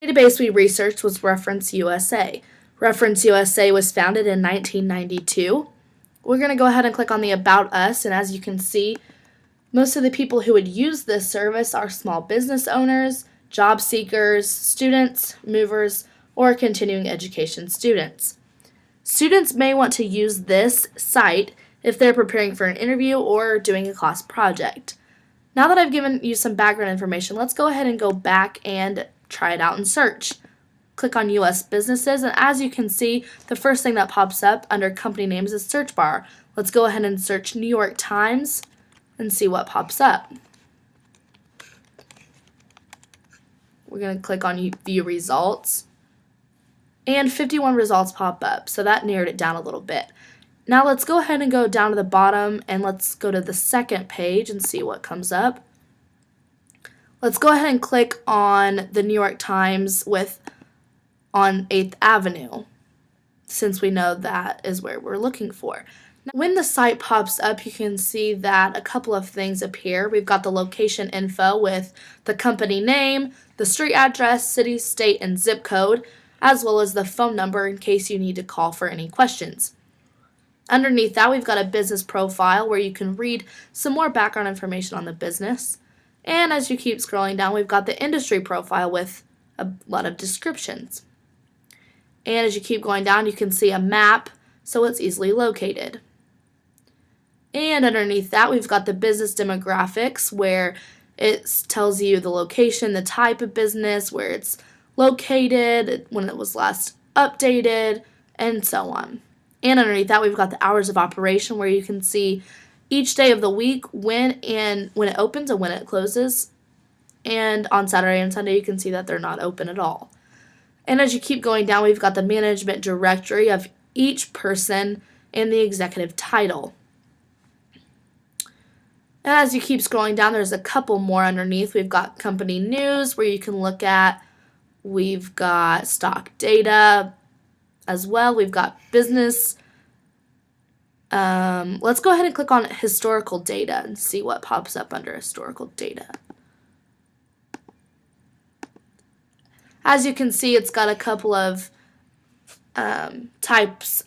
database we researched was ReferenceUSA. ReferenceUSA was founded in 1992. We're going to go ahead and click on the About Us, and as you can see, most of the people who would use this service are small business owners, job seekers, students, movers, or continuing education students. Students may want to use this site if they're preparing for an interview or doing a class project. Now that I've given you some background information, let's go ahead and go back and try it out and search. Click on U.S. businesses, and as you can see, the first thing that pops up under company names is search bar. Let's go ahead and search New York Times and see what pops up. We're going to click on view results, and 51 results pop up, so that narrowed it down a little bit. Now let's go ahead and go down to the bottom, and let's go to the second page and see what comes up. Let's go ahead and click on the New York Times on 8th Avenue, since we know that is where we're looking for. Now, when the site pops up, you can see that a couple of things appear. We've got the location info with the company name, the street address, city, state, and zip code, as well as the phone number in case you need to call for any questions. Underneath that, we've got a business profile where you can read some more background information on the business. And as you keep scrolling down, we've got the industry profile with a lot of descriptions. And as you keep going down, you can see a map, so it's easily located. And underneath that, we've got the business demographics where it tells you the location, the type of business, where it's located, when it was last updated, and so on. And underneath that, we've got the hours of operation where you can see each day of the week when it opens and when it closes. And on Saturday and Sunday, you can see that they're not open at all. And as you keep going down, we've got the management directory of each person and the executive title. And as you keep scrolling down, there's a couple more underneath. We've got company news where you can look at. We've got stock data as well. We've got business. Let's go ahead and click on historical data and see what pops up under historical data. As you can see, it's got a couple of types.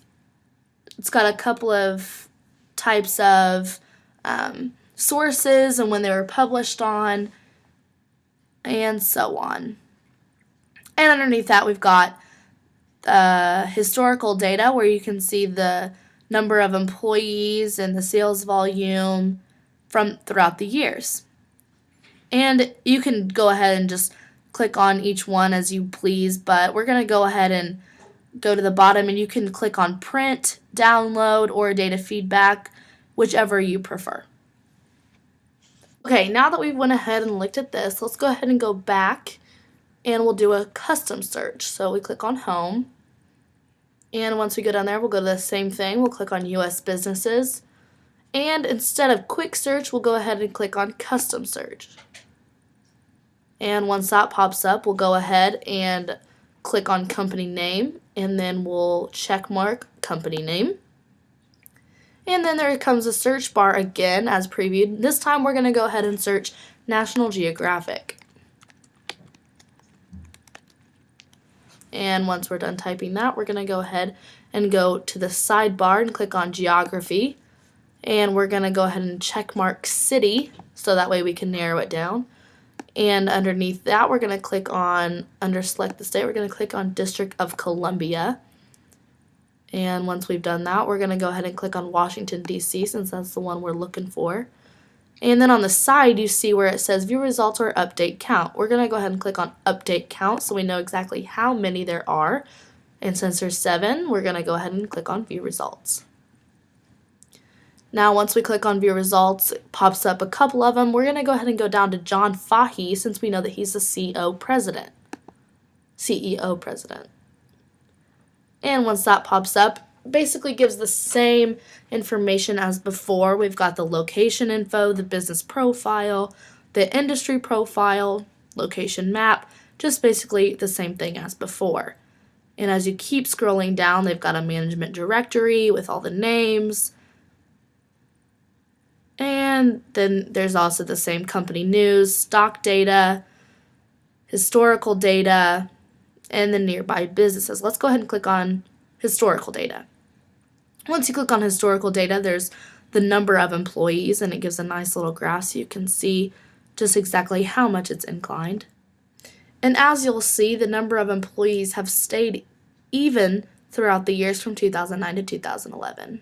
It's got a couple of types of sources and when they were published on, and so on. And underneath that, we've got historical data where you can see the number of employees and the sales volume from throughout the years. And you can go ahead and just click on each one as you please, but we're going to go ahead and go to the bottom, and you can click on print, download, or data feedback, whichever you prefer. Okay, now that we've went ahead and looked at this, let's go ahead and go back and we'll do a custom search. So we click on home, and once we go down there, we'll go to the same thing. We'll click on US businesses, and instead of quick search, we'll go ahead and click on custom search. And once that pops up, we'll go ahead and click on company name, and then we'll check mark company name. And then there comes a search bar again as previewed. This time we're going to go ahead and search National Geographic. And once we're done typing that, we're going to go ahead and go to the sidebar and click on geography. And we're going to go ahead and check mark city, so that way we can narrow it down. And underneath that, we're going to click on, under select the state, we're going to click on District of Columbia. And once we've done that, we're going to go ahead and click on Washington, D.C., since that's the one we're looking for. And then on the side, you see where it says View Results or Update Count. We're going to go ahead and click on Update Count so we know exactly how many there are. And since there's 7, we're going to go ahead and click on View Results. Now, once we click on View Results, it pops up a couple of them. We're going to go ahead and go down to John Fahey, since we know that he's the CEO president. And once that pops up, basically gives the same information as before. We've got the location info, the business profile, the industry profile, location map, just basically the same thing as before. And as you keep scrolling down, they've got a management directory with all the names. And then there's also the same company news, stock data, historical data, and the nearby businesses. Let's go ahead and click on historical data. Once you click on historical data, there's the number of employees, and it gives a nice little graph so you can see just exactly how much it's inclined. And as you'll see, the number of employees have stayed even throughout the years from 2009 to 2011.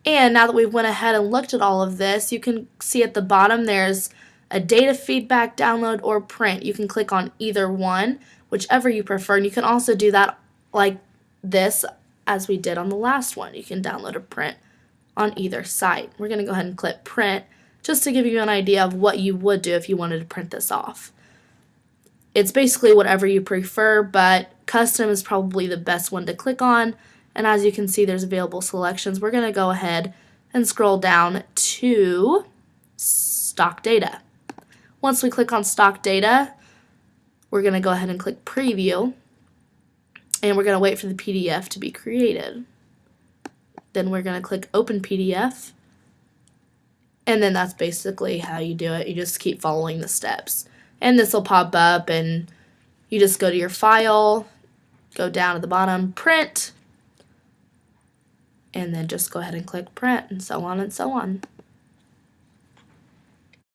And now that we've went ahead and looked at all of this, you can see at the bottom there's a data feedback, download, or print. You can click on either one, whichever you prefer, and you can also do that like this as we did on the last one. You can download or print on either site. We're going to go ahead and click print just to give you an idea of what you would do if you wanted to print this off. It's basically whatever you prefer, but custom is probably the best one to click on. And as you can see, there's available selections. We're going to go ahead and scroll down to stock data. Once we click on stock data, we're going to go ahead and click preview, and we're going to wait for the PDF to be created. Then we're going to click open PDF, and then that's basically how you do it. You just keep following the steps. And this will pop up, and you just go to your file, go down to the bottom, print, and then just go ahead and click print, and so on and so on.